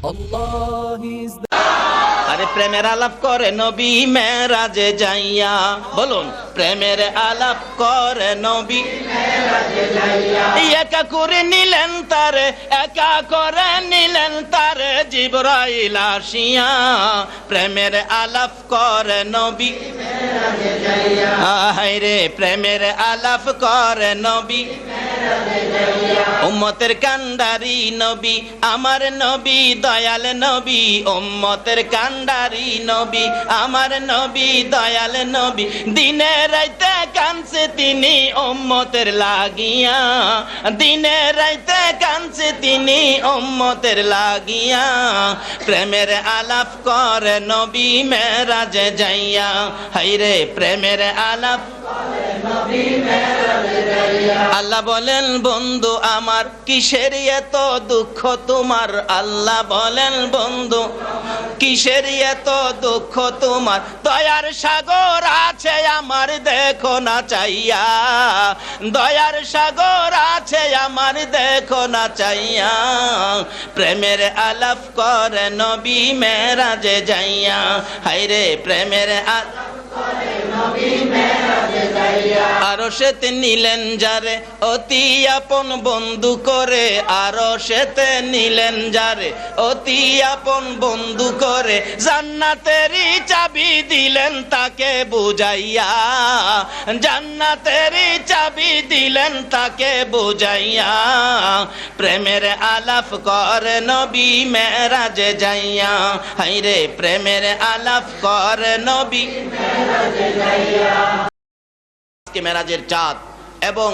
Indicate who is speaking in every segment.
Speaker 1: Allah is the
Speaker 2: আরে প্রেমের আলাপ করে নবী মেরাজে যাইয়া, বলুন প্রেমের আলাপ করে নবী মেরাজে যাইয়া, একা করে নিলেন তারে, একা করে নিলেন তারে জিবরাইল আসিয়া, প্রেমের আলাপ করে নবী মেরাজে যাইয়া, হায় রে প্রেমের আলাপ করে নবী মেরাজে যাইয়া, উম্মতের কান্ডারি নবী আমার নবী দয়াল নবী, উম্মতের কান্ডারি নবী আমার নবী দয়াল নবী, দিনে রাইতে কাঁদছে তিনি উম্মতের লাগিয়া, দিনে রাইতে কাঁদছে তিনি উম্মতের লাগিয়া, প্রেমের আলাপ করে নবী মেরাজে যাইয়া, হায়রে প্রেমের আলাপ করে নবী মেরাজে যাইয়া। আল্লাহ বলেন বন্ধু আমার কিসের এত দুঃখ তোমার, আল্লাহ বলেন বন্ধু কিসের এত দুঃখ তোমার, দয়ার সাগর আছে আমার দেখো না চাইয়া, দয়ার সাগর আছে আমার দেখো না চাইয়া, প্রেমের আলাপ করে নবী মেরাজে যাইয়া, হায়রে প্রেমের আলাপ করে নবী মেরাজে যাইয়া, আরশেতে নিলেন যারে অতি আপন বন্ধু করে, আরশেতে নিলেন যারে অতি আপন বন্ধু করে, জান্নাতেরই চাবি দিলেন তাকে বুঝাইয়া, জান্নাতেরই চাবি দিলেন তাকে বুঝাইয়া, প্রেমের আলাপ করে নবী মেরাজে যাইয়া, হায়রে প্রেমের আলাপ করে নবী মেরাজে যাইয়া। আজকে মেরাজের চাঁদ এবং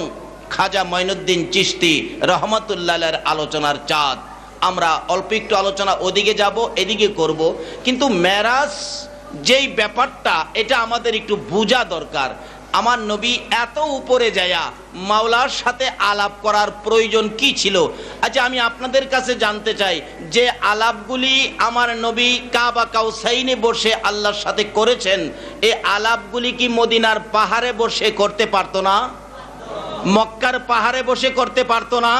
Speaker 2: খাজা মঈনুদ্দিন চিশতি রহমতুল্লাহের আলোচনার চাঁদ, আমরা অল্প একটু আলোচনা ওদিকে যাব এদিকে করব, কিন্তু মেরাজ যেই ব্যাপারটা এটা আমাদের একটু বোঝা দরকার। আমার নবী এত উপরে যায়া মাওলার সাথে আলাপ করার প্রয়োজন কি ছিল? আচ্ছা আমি আপনাদের কাছে জানতে চাই যে আলাপগুলি আমার নবী কাবা কাউসাইনে বসে আল্লাহর সাথে করেছেন, এই আলাপগুলি কি মদিনার পাহাড়ে বসে করতে পারতো না? মক্কার পাহাড়ে বসে করতে পারতো না?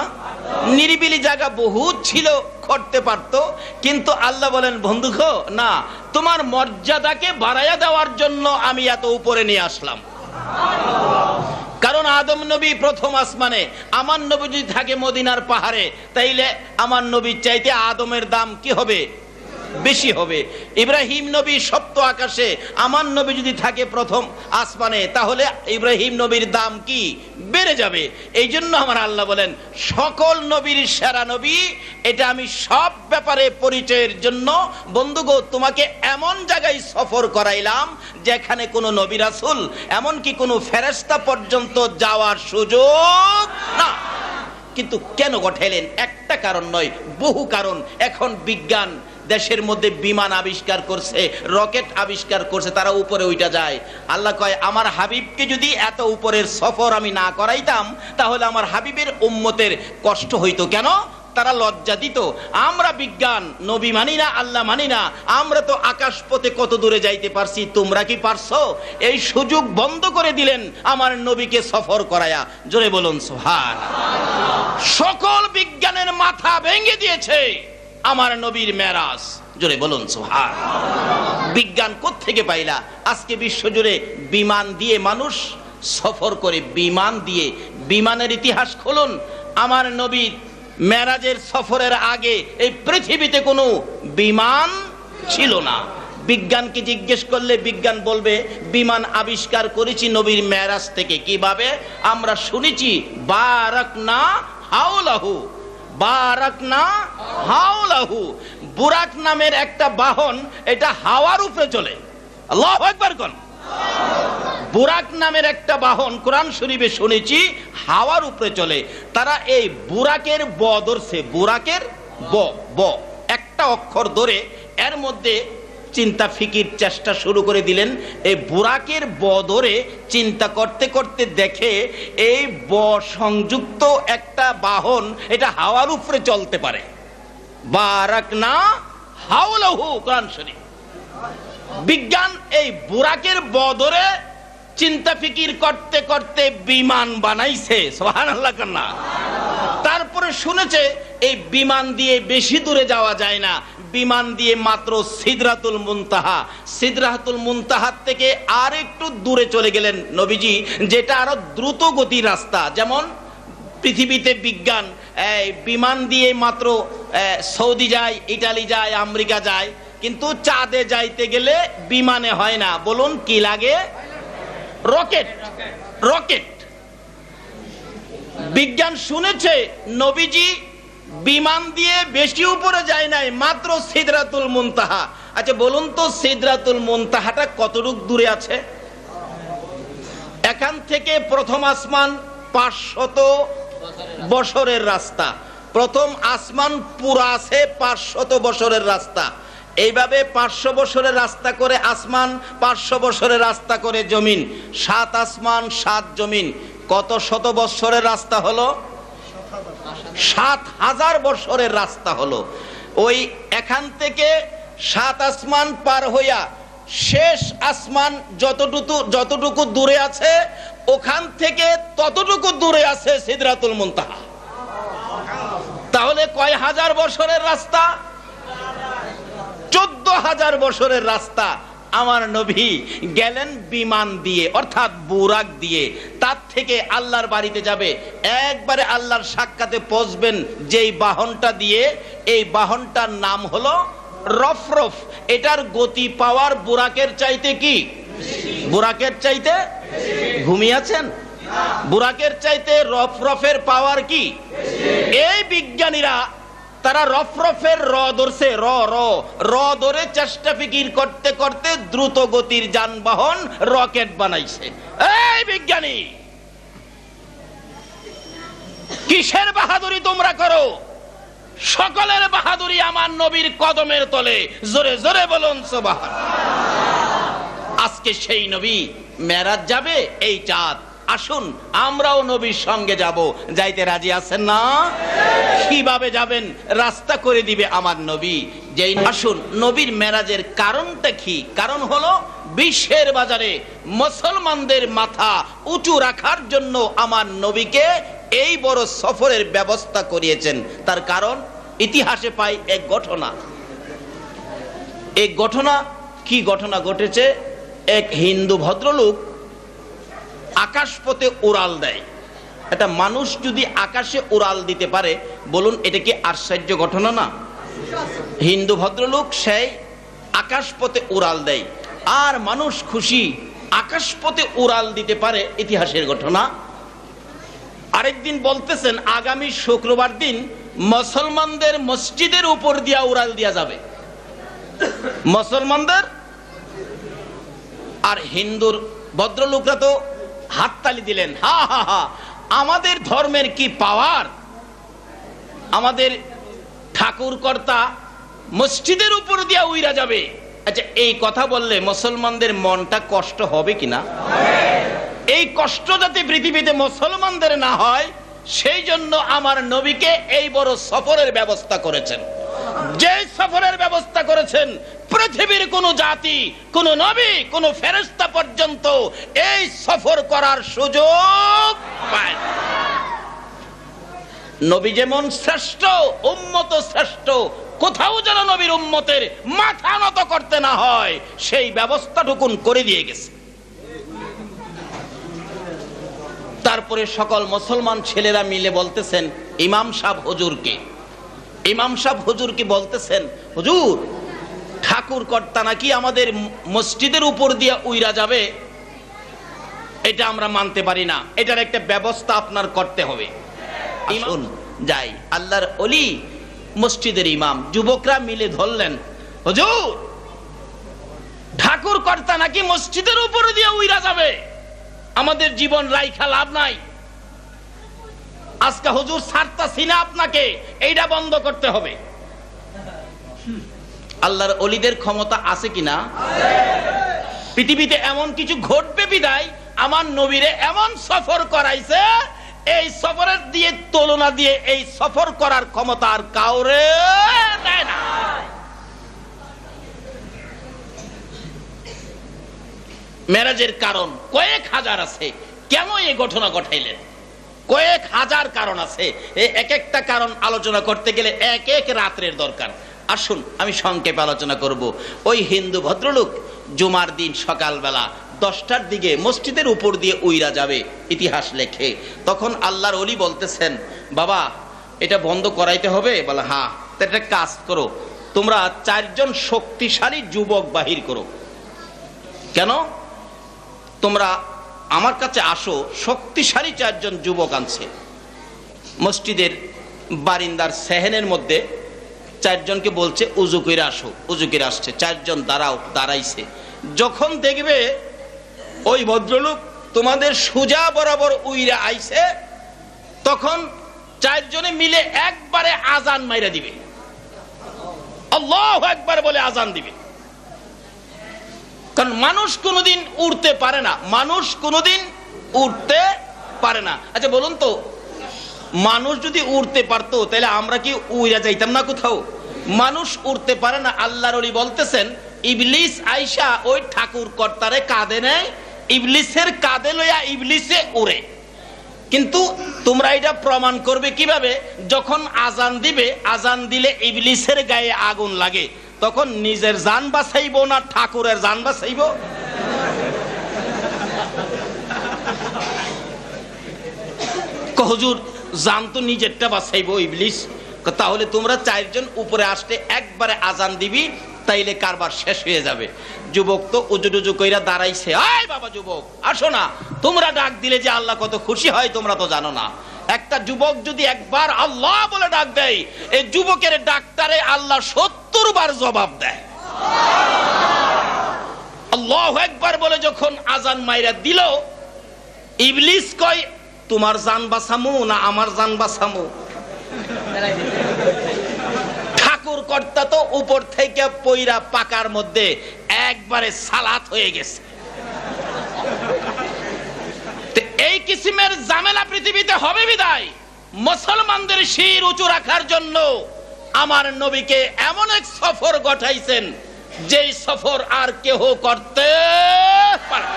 Speaker 2: নিরিবিলি জায়গা বহুত ছিল, করতে পারতো, কিন্তু আল্লাহ বলেন বন্ধু গো না, তোমার মর্যাদাকে বাড়াইয়া দেওয়ার জন্য আমি এত উপরে নিয়ে আসলাম। কারণ আদম নবী প্রথম আসমানে, আমার নবী যদি থাকে মদিনার পাহাড়ে, তাইলে আমার নবীর চাইতে আদমের দাম কি হবে? বেশি হবে। ইব্রাহিম নবী সপ্ত আকাশে, আমার নবী যদি থাকে প্রথম আসমানে, তাহলে ইব্রাহিম নবীর দাম কি বেড়ে যাবে। এই জন্য আমার আল্লাহ বলেন সকল নবীর সেরা নবী, এটা আমি সব ব্যাপারে পরিচয়ের জন্য বন্ধুগো তোমাকে এমন জায়গায় সফর করাইলাম যেখানে কোনো নবী রাসূল এমনকি কোনো ফেরেশতা পর্যন্ত যাওয়ার সুযোগ না। কিন্তু কেন ঘটাইলেন? একটা কারণ নয়, বহু কারণ। এখন বিজ্ঞান দেশের মধ্যে বিমান আবিষ্কার করছে, রকেট আবিষ্কার করছে, তারা উপরে উঠা যায়। আল্লাহ কয় আমার হাবিবকে যদি এত উপরের সফর আমি না করাইতাম তাহলে আমার হাবিবের উম্মতের কষ্ট হইতো। কেন? তারা লজ্জা দিত। আমরা বিজ্ঞান, নবী মানি না, আল্লাহ মানি না, আমরা তো আকাশ পথে কত দূরে যাইতে পারছি, তোমরা কি পারছো? এই সুযোগ বন্ধ করে দিলেন আমার নবীকে সফর করায়া। জোরে বলুন সুবহানাল্লাহ। সকল বিজ্ঞানের মাথা ভেঙে দিয়েছে আমার নবীর মেরাজ। জোরে বলুন সুবহানাল্লাহ। বিজ্ঞান কোত্থেকে পাইলা? আজকে বিশ্বজুড়ে বিমান দিয়ে মানুষ সফর করে, বিমান দিয়ে। বিমানের ইতিহাস খুলুন। আমার নবীর মেরাজের সফরের আগে এই পৃথিবীতে কোনো বিমান ছিল না। বিজ্ঞানকে জিজ্ঞেস করলে বিজ্ঞান বলবে বিমান আবিষ্কার করেছি নবীর মেরাজ থেকে। কিভাবে? আমরা শুনেছি বারাকনা হাওলাহু, বারাকনা হাওলাহু। বুরাক নামের একটা বাহন, এটা হাওয়ার উপরে চলে। আল্লাহু আকবার কোন। বুরাক নামের একটা বাহন কোরআন শরীফে শুনেছি হাওয়ার উপরে চলে। তারা এই বুরাকের ব ধরছে, বুরাকের ব একটা অক্ষর ধরে এর মধ্যে চিন্তা ফিকির চেষ্টা শুরু করে দিলেন। এই বুরাকের ব ধরে চিন্তা করতে করতে দেখে এই ব সংযুক্ত একটা বাহন এটা হাওয়ার উপরে চলতে পারে। বারাকনা হাওলাহু, কোরআন শরীফ। বিজ্ঞান এই বুরাকের ব ধরে চিন্তা ফিকির করতে করতে বিমান বানাইছে। সুবহানাল্লাহ। তারপরে শুনেছে এই বিমান দিয়ে বেশি দূরে যাওয়া যায় না, বিমান দিয়ে মাত্র সিদরাতুল মুনতাহা, সিদরাতুল মুনতাহার থেকে আর একটু দূরে চলে গেলেন নবীজি, যেটা আরো দ্রুত গতির রাস্তা। যেমন পৃথিবীতে বিজ্ঞান বিমান দিয়ে মাত্র সৌদি যায়, ইটালি যায়, আমেরিকা যায়, কিন্তু চাঁদে যাইতে গেলে বিমানে হয় না। বলুন কি লাগে? রকেট। রকেট। বিজ্ঞান শুনেছে নবীজি বিমান দিয়ে বেশি উপরে যায় নাই, মাত্র সিদরাতুল মুনতাহা। আচ্ছা বলুন তো সিদরাতুল মুনতাহাটা কতটুকু দূরে আছে? এখান থেকে প্রথম আসমান 500 বছরের রাস্তা। প্রথম আসমান পুরা আছে 500 বছরের রাস্তা। এইভাবে 500 বছরের রাস্তা করে আসমান, 500 বছরের রাস্তা করে জমিন, 7 আসমান 7 জমিন। কত শত বছরের রাস্তা হলো? 7000 বছরের রাস্তা হলো। ওই এখান থেকে 7 আসমান পার হইয়া শেষ আসমান যতটুকু দূরে আছে, ওখান থেকে ততটুকু দূরে আছে সিদরাতুল মুনতাহা। তাহলে কয় হাজার বছরের রাস্তা? 14000 বছরের রাস্তা। আমার নবী গেলেন বিমান দিয়ে, অর্থাৎ বুরাক দিয়ে। তার থেকে আল্লাহর বাড়িতে যাবে, একবারে আল্লাহর সাক্ষাতে পৌঁছবেন যেই বাহনটা দিয়ে, এই বাহনটার নাম হলো রফরফ। এটার গতি পাওয়ার বুরাকের চাইতে কি? বুরাকের চাইতে ঘুমিয়েছেন? বুরাকের চাইতে রফরফের পাওয়ার কি? এই বিজ্ঞানীরা তারা রফরফের র ধরছে, র ধরে চেষ্টা ফিকির করতে করতে দ্রুত গতির যানবাহন রকেট বানাইছে। এই বিজ্ঞানী, কিসের বাহাদুরি তোমরা করো? সকলের বাহাদুরি আমার নবীর কদমের তলে। জোরে জোরে বলুন সুবহানাল্লাহ। আজকে সেই নবী মেরাজ যাবে, এই চাঁদ। আসুন আমরাও নবীর সঙ্গে যাব। যাইতে রাজি আছেন না? কিভাবে যাবেন? রাস্তা করে দিবে আমার নবী। যেই আসুন নবীর মেরাজের কারণটা কি? কারণ হলো বিশ্বের বাজারে মুসলমানদের মাথা উঁচু রাখার জন্য আমার নবীকে এই বড় সফরের ব্যবস্থা করিয়েছেন। তার কারণ ইতিহাসে পাই এক ঘটনা। এই ঘটনা কি ঘটনা ঘটেছে? এক হিন্দু ভদ্রলোক আকাশপথে উড়াল দেয়। একটা মানুষ যদি আকাশে উড়াল দিতে পারে, বলুন এটা কি আশ্চর্য ঘটনা না? হিন্দু ভদ্রলোক সেই আকাশপথে উড়াল দেয়, আর মানুষ খুশি আকাশপথে উড়াল দিতে পারে, ইতিহাসের ঘটনা। আরেকদিন বলতেছেন আগামী শুক্রবার দিন মুসলমানদের মসজিদের উপর দিয়া উড়াল দিয়া যাবে, মুসলমানদের। আর হিন্দুর ভদ্রলোকরা তো হাততালি দিলেন, হা হা হা, আমাদের ধর্মের কি পাওয়ার! আমাদের ঠাকুর কর্তা মসজিদের উপর দিয়া উইরা যাবে। আচ্ছা এই কথা বললে মুসলমানদের মনটা কষ্ট হবে কিনা? এই কষ্ট যাতে পৃথিবীতে মুসলমানদের না হয়, সেই জন্য আমার নবীকে এই বড় সফরের ব্যবস্থা করেছেন। যে সফরের ব্যবস্থা করেছেন, পৃথিবীর কোন জাতি, কোন নবী, কোন ফেরেশতা পর্যন্ত এই সফর করার সুযোগ পায় না। নবী যেমন শ্রেষ্ঠ, উম্মত শ্রেষ্ঠ, কোথাও যেন নবীর উম্মতের মাথা নত করতে না হয়, সেই ব্যবস্থাটুকুন করে দিয়ে গেছে। তারপরে সকল মুসলমান ছেলেরা মিলে বলতেছেন ইমাম সাহেব হুজুরকে বলতেছেন, হুজুর ঠাকুর কর্তা নাকি আমাদের মসজিদের উপর দিয়ে উইরা যাবে, এটা আমরা মানতে পারি না, এটার একটা ব্যবস্থা আপনার করতে হবে। আসুন যাই। আল্লাহর ওলি মসজিদের ইমাম, যুবকরা মিলে ধরলেন, হুজুর ঠাকুর কর্তা নাকি মসজিদের উপর দিয়ে উইরা যাবে, আমাদের জীবন রাইখা লাভ নাই। আজকে হুজুর ছাড়তাছি না আপনাকে, এইটা বন্ধ করতে হবে। আল্লাহর ওলিদের ক্ষমতা আছে কিনা? পৃথিবীতে এমন কিছু ঘটবে বিদায় আমার নবীরে এমন সফর করাইছে, এই সফরের দিয়ে তুলনা দিয়ে এই সফর করার ক্ষমতা আর কাউরে দেয় না। মেরাজের কারণ কয়েক হাজার আছে। কেন এই ঘটনা ঘটাইলেন? কয়েক হাজার কারণ আছে। এক একটা কারণ আলোচনা করতে গেলে এক এক রাত্রের দরকার। আসুন আমি সংক্ষেপে আলোচনা করব। ওই হিন্দু ভদ্রলোক জুমার দিন সকালবেলা 10টার দিকে মসজিদের উপর দিয়ে উইরা যাবে, ইতিহাস লেখে। তখন আল্লাহর ওলি বলতেছেন, বাবা এটা বন্ধ করাইতে হবে। বলে হ্যাঁ, তো একটা কাজ করো, তোমরা 4 জন শক্তিশালী যুবক বাহির করো। কেন? তোমরা আমার কাছে আসো। শক্তিশালী 4 জন যুবক আনছে। মসজিদের বারিন্দার সেহেনের মধ্যে 4 জনকে বলছে উজু করে আসো। উজু করে আসছে। 4 জন দাঁড়াইছে। যখন দেখবে ওই ভদ্রলোক তোমাদের সোজা বরাবর উইরা আইছে, তখন 4 জনে মিলে একবারে আজান মাইরা দিবে, আল্লাহু আকবার বলে আজান দিবে। কারণ মানুষ কোনোদিন উড়তে পারে না, মানুষ কোনোদিন উড়তে পারে না। আচ্ছা বলুন তো, মানুষ যদি উড়তে পারতো তাহলে আমরা কি উড়া যাইতাম না কোথাও? মানুষ উড়তে পারে না। আল্লাহর ওলি বলতেছেন, ইবলিস আইসা ওই ঠাকুর কর্তারে কাঁধে নেয়, ইবলিসের কাঁধে লইয়া ইবলিসে উড়ে। কিন্তু তোমরা এটা প্রমাণ করবে কিভাবে? যখন আজান দিবে, আজান দিলে ইবলিসের গায়ে আগুন লাগে, তখন নিজের জান বাঁচাইবো না ঠাকুরের জান বাঁচাইবো? হুজুর জান তো নিজেরটা বাঁচাইবো ইবলিস। তাহলে তোমরা 4 জন উপরে আসতে একবারে আজান দিবি, তাইলে কারবার শেষ হয়ে যাবে। যুবক তো উজুডুজু কইরা দাঁড়াইছে। আয় বাবা যুবক আসো না, তোমরা ডাক দিলে যে আল্লাহ কত খুশি হয় তোমরা তো জানো না। একটা যুবক যদি একবার আল্লাহ বলে ডাক দেয়, এই যুবকের ডাকটারে আল্লাহ 70 বার জবাব দেয়। আল্লাহু আকবার বলে যখন আজান মাইরা দিল, ইবলিস কয় তোমার জান বাঁচামু না আমার জান বাঁচামু? ঠাকুর কর্তা তো উপর থেকে পইরা পাকার মধ্যে একবারে সালাত হয়ে গেছে। এই কিসিমের ঝামেলা পৃথিবীতে হবে বিদায় মুসলমানদের শির উঁচু রাখার জন্য আমার নবীকে এমন এক সফর গঠাইছেন, যেই সফর আর কেহ করতে পারে।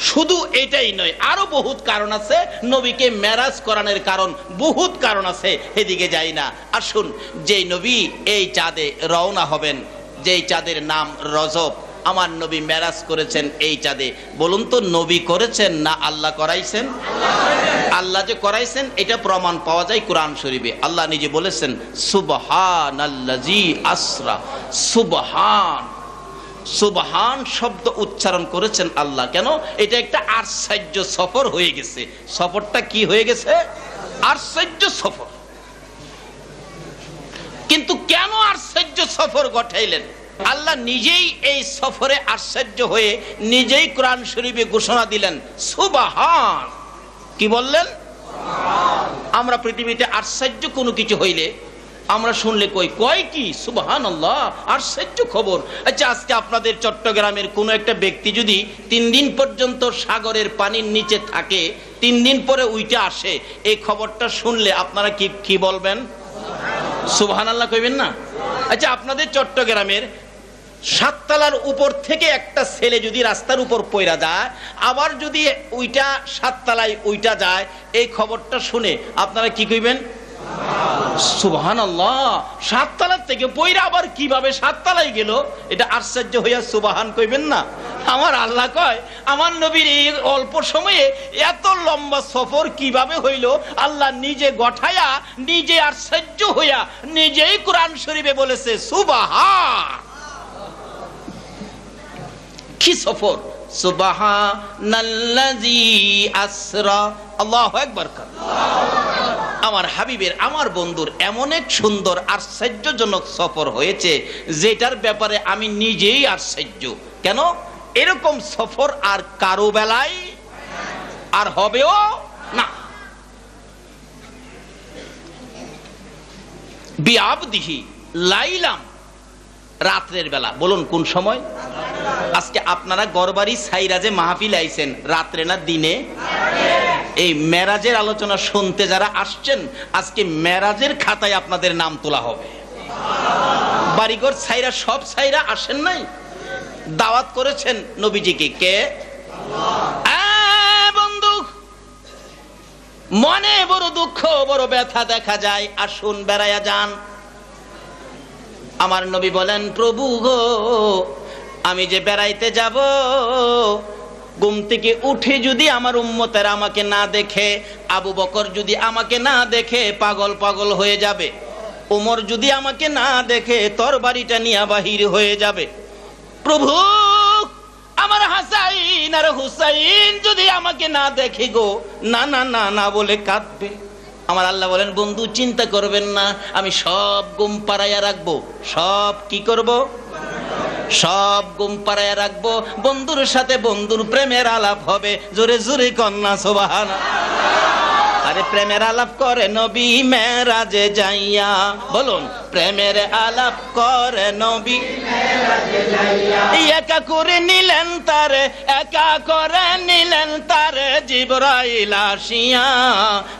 Speaker 2: শুধু এটাই নয়, আরো বহুত কারণ আছে। নবীকে মেরাজ করানোর কারণ বহুত কারণ আছে, এদিকে যাই না। আসুন, যেই নবী এই চাঁদে রওনা হবেন, যেই চাঁদের নাম রজব, আমার নবী মেরাজ করেছেন এই চাঁদে। বলুন তো নবী করেছেন না আল্লাহ করাইছেন? আল্লাহ যে করাইছেন এটা প্রমাণ পাওয়া যায় কোরআন শরীফে। আল্লাহ নিজে বলেছেন সুবহানাল্লাযী আসরা। সুবহান, সুবহান শব্দ উচ্চারণ করেছেন আল্লাহ। কেন? এটা একটা আশ্চর্য সফর হয়ে গেছে। সফরটা কি হয়ে গেছে? আশ্চর্য সফর। কিন্তু কেন আশ্চর্য সফর ঘটাইলেন? আল্লাহ নিজেই এই সফরে আশ্চর্য হয়ে নিজেই কোরআন শরীফে ঘোষণা দিলেন সুবহান। কি বললেন? আমরা পৃথিবীতে আশ্চর্য কোনো কিছু হইলে আমরা শুনলে কয় কি সুবহানাল্লাহ, আশ্চর্য খবর। আচ্ছা, আজকে আপনাদের চট্টগ্রামের কোন একটা ব্যক্তি যদি 3 দিন পর্যন্ত সাগরের পানির নিচে থাকে, 3 দিন পরে উইঠে আসে, এই খবরটা শুনলে আপনারা কি বলবেন? সুবহানাল্লাহ কইবেন না? আচ্ছা, আপনাদের চট্টগ্রামের 7 তলার উপর থেকে একটা ছেলে যদি রাস্তার উপর পইরা যায়, আবার যদি ওইটা 7 তলায় উইটা যায়, এই খবরটা শুনে আপনারা কি কইবেন? সুবহানাল্লাহ। 7 তলার থেকে পইরা আবার কিভাবে 7 তলায় গেল, এটা আশ্চর্য হইয়া সুবহান কইবেন না? আমার আল্লাহ কয় আমার নবীর এই অল্প সময়ে এত লম্বা সফর কিভাবে হইল, আল্লাহ নিজে গঠায়া নিজে আশ্চর্য হইয়া নিজেই কোরআন শরীফে বলেছে সুবহান। কি সফর? সুবহানাল্লাযী আসরা। আল্লাহু আকবার। আমার হাবিবের, আমার বন্ধুর এমন এক সুন্দর আশ্চর্যজনক সফর হয়েছে, যেটার ব্যাপারে আমি নিজেই আশ্চর্য। কেন? এরকম সফর আর কারো বেলায় আর হবেও না। বিআবদিহি লাইলাম, রাত্রের বেলা। বলুন কোন সময়? আজকে আপনারা গড়বাড়ি সাইরাজে মাহফিল আইছেন, রাত্রে না দিনে? এই মেরাজের আলোচনা শুনতে যারা আসছেন, আজকে মেরাজের খাতায় আপনাদের নাম তোলা হবে। বাড়িঘর সাইরা সব সাইরা আসেন নাই, দাওয়াত করেছেন নবীজিকে কে? বন্ধু মনে বড় দুঃখ, বড় ব্যথা দেখা যায়। আসুন বেড়াইয়া যান। আমার নবী বলেন, প্রভু গো, আমি যে বেড়াইতে যাব, ঘুম থেকে উঠে যদি আমার উম্মতের আমাকে না দেখে, আবু বকর যদি আমাকে না দেখে পাগল পাগল হয়ে যাবে, ওমর যদি আমাকে না দেখে তরবারিটা নিয়ে বাহির হয়ে যাবে। প্রভু, আমার হাসাইন আর হুসাইন যদি আমাকে না দেখে গো, না না না না বলে কাঁদবে। আমার আল্লাহ বলেন, বন্ধু চিন্তা করবেন না, আমি সব গুম পাড়াইয়া রাখবো। সব কি করব? সব গুম পাড়াইয়া রাখবো। বন্ধুর সাথে বন্ধুর প্রেমের আলাপ হবে। জোরে জোরে কন্যা সুবহানাল্লাহ। আরে প্রেমের আলাপ করে নবী মেরাজে যাইয়া, বলুন প্রেমের আলাপ করে নবী মেরাজে যাইয়া। একা করে নিলেন তারে, একা করে নিলেন তারে জিবরাইল আসিয়া,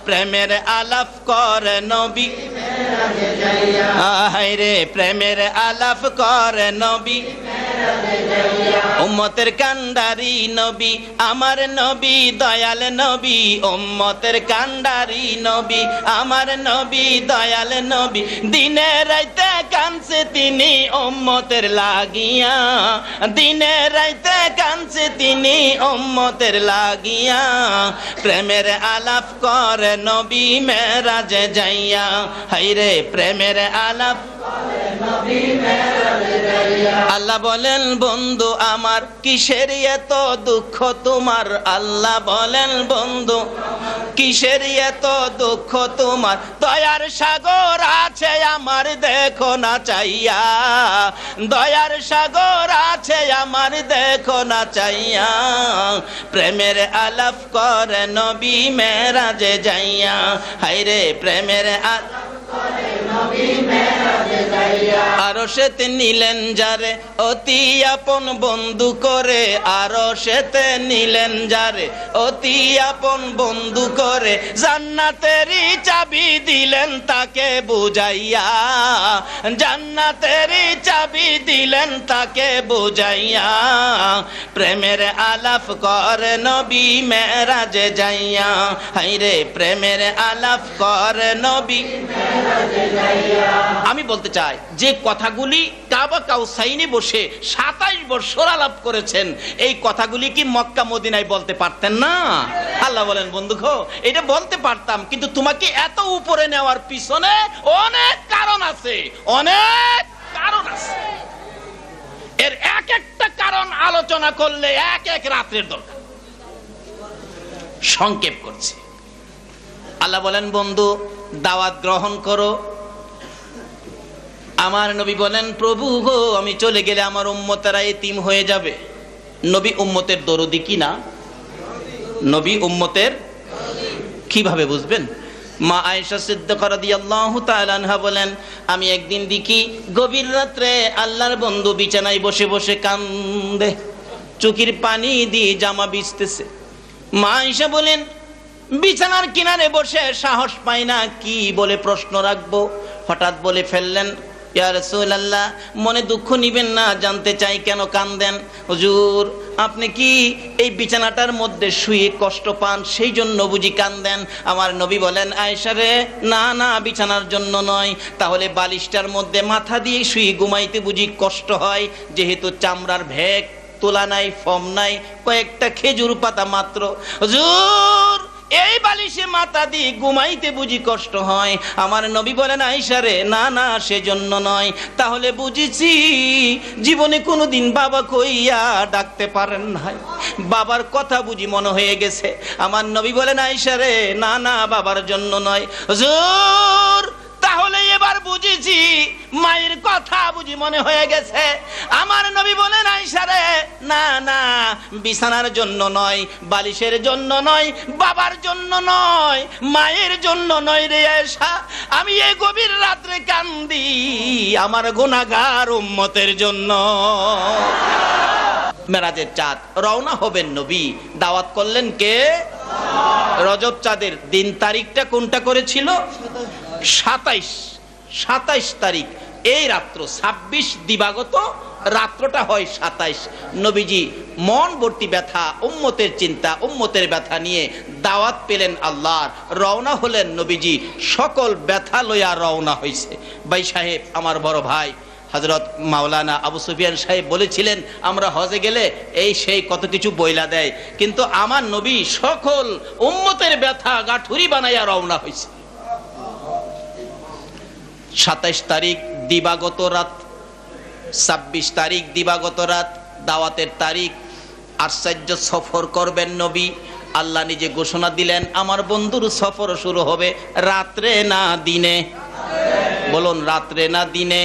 Speaker 2: প্রেমের আলাপ করে নবী মেরাজে যাইয়া। হায় রে প্রেমের আলাপ করে নবী মেরাজে যাইয়া। উম্মতের কান্ডারি নবী, আমার নবী দয়াল নবী, উম্মতের কান্ডারি নবী, আমার নবী দয়াল নবী। দিনে রাইতে কাঁদছে তিনি উম্মতের লাগিয়া, দিনে রাইতে কাঁদছে তিনি উম্মতের লাগিয়া, প্রেমের আলাপ করে নবী মেরাজে যাইয়া। হায়রে প্রেমের আলাপ করে নবী মেরাজে যাইয়া। আল্লাহ বলেন, বন্ধু আমার কিসের এত দুঃখ তোমার? আল্লাহ বলেন, বন্ধু কিসের এত দুঃখ তোমার? দয়ার সাগর আছে আমার দেখো না চাইয়া, দয়ার সাগর আছে আমার দেখো না চাইয়া, প্রেমের আলাপ করে নবী মেরাজে যাইয়া। হায়রে প্রেমের আলাপ করে নবী মেরাজে যাইয়া। আরশেতে নিলেন যারে অতি আপন বন্ধু করে, আরশেতে নিলেন যারে অতি আপন বন্ধু করে, জান্নাতেরই চাবি দিলেন তাকে বুঝাইয়া, জান্নাতেরই চাবি দিলেন তাকে বুঝাইয়া, প্রেমের আলাপ করে নবী মেরাজে যাইয়া। হায়রে প্রেমের আলাপ করে নবী মেরাজে যাইয়া। আমি বলতে চাই, যে কথাগুলি কাবা কাউসাইনে বসে 27 বছর আলাপ করেছেন, এই কথাগুলি কি মক্কা মদিনায় বলতে পারতেন না? আল্লাহ বলেন, বন্ধু গো, এটা বলতে পারতাম, কিন্তু তোমাকে এত উপরে নেওয়ার পিছনে অনেক কারণ আছে, অনেক কারণ আছে। এর এক একটা কারণ আলোচনা করলে এক এক রাতের দরকার। সংক্ষেপ করছি। আল্লাহ বলেন, বন্ধু দাওয়াত গ্রহণ করো। আমার নবী বলেন, প্রভু গো, আমি চলে গেলে আমার উম্মতেরা এতিম হয়ে যাবে। নবী উম্মতের দরদি কি না? নবী উম্মতের কিভাবে বুঝবেন? মা আয়েশা সিদ্দিকা রাদিয়াল্লাহু তাআলা আনহা বলেন, আমি একদিন দেখি গভীর রাত্রে আল্লাহর বন্ধু বিছানায় বসে বসে কান্দে, চোখের পানি দিয়ে জামা ভিজতেছে। মা আয়েশা বলেন, বিছানার কিনারে বসে সাহস পাই না কি বলে প্রশ্ন রাখবো। হঠাৎ বলে ফেললেন, ইয়া রাসূলুল্লাহ, মনে দুঃখ নিবেন না, জানতে চাই কেন কান্দেন? হুজুর, আপনি কি এই বিছানাটার মধ্যে শুয়ে কষ্ট পান, সেই জন্য বুঝি কান্দেন? আমার নবী বলেন, আয়েশা রে, না না, বিছানার জন্য নয়। তাহলে বালিশটার মধ্যে মাথা দিয়ে শুয়ে ঘুমাইতে বুঝি কষ্ট হয়? যেহেতু চামড়ার ভেক তোলা নাই, ফম নাই, কয়েকটা খেজুর পাতা মাত্র। হুজুর, এই বালিশে মাথা দিয়ে ঘুমাইতে বুঝি কষ্ট হয়? আমার নবী বলেন, আয়েশা রে, না না, সেজন্য নয়। তাহলে বুঝেছি জীবনে কোনোদিন বাবা কইয়া ডাকতে পারেন নাই, বাবার কথা বুঝি মনে হয়ে গেছে। আমার নবী বলেন, আয়েশা রে, না না, বাবার জন্য নয়। হুজুর, তাহলে এবার বুঝেছি মায়ের কথা বুঝি মনে হয়ে গেছে। আমার নবী বলেন, আয়েশা রে, না না, বিছানার জন্য নয়, বালিশের জন্য নয়, বাবার জন্য নয়, মায়ের জন্য নয় রে আয়েশা। আমি এই গভীর রাত্রে কান্দি আমার গুনাহগার উম্মতের জন্য। মেরাজের চাঁদ রওনা হবেন নবী, দাওয়াত করলেন কে? রজব চাঁদের দিন তারিখটা কোনটা করেছিল? 27 তারিখ। এই রাত্র 26 দিবাগত রাত্রটা হয় 27। নবীজি মন ভর্তি ব্যথা, উম্মতের চিন্তা, উম্মতের ব্যথা নিয়ে দাওয়াত পেলেন আল্লাহর, রওনা হলেন নবীজি, সকল ব্যথা লইয়া রওনা হইছে। ভাই সাহেব, আমার বড় ভাই হযরত মাওলানা আবু সুফিয়ান সাহেব বলেছিলেন আমরা হজে গেলে এই সেই কত কিছু বইলা দেয়, কিন্তু আমার নবী সকল উম্মতের ব্যথা গাঠুরি বানাইয়া রওনা হইছে। 27 তারিখ দিবাগত রাত, 26 তারিখ দিবাগত রাত, দাওয়াতের তারিখ। আশ্চর্য সফর করবেন নবী, আল্লাহ নিজে ঘোষণা দিলেন আমার বন্ধুর সফর শুরু হবে রাত্রে না দিনে। বলুন, রাত্রে না দিনে?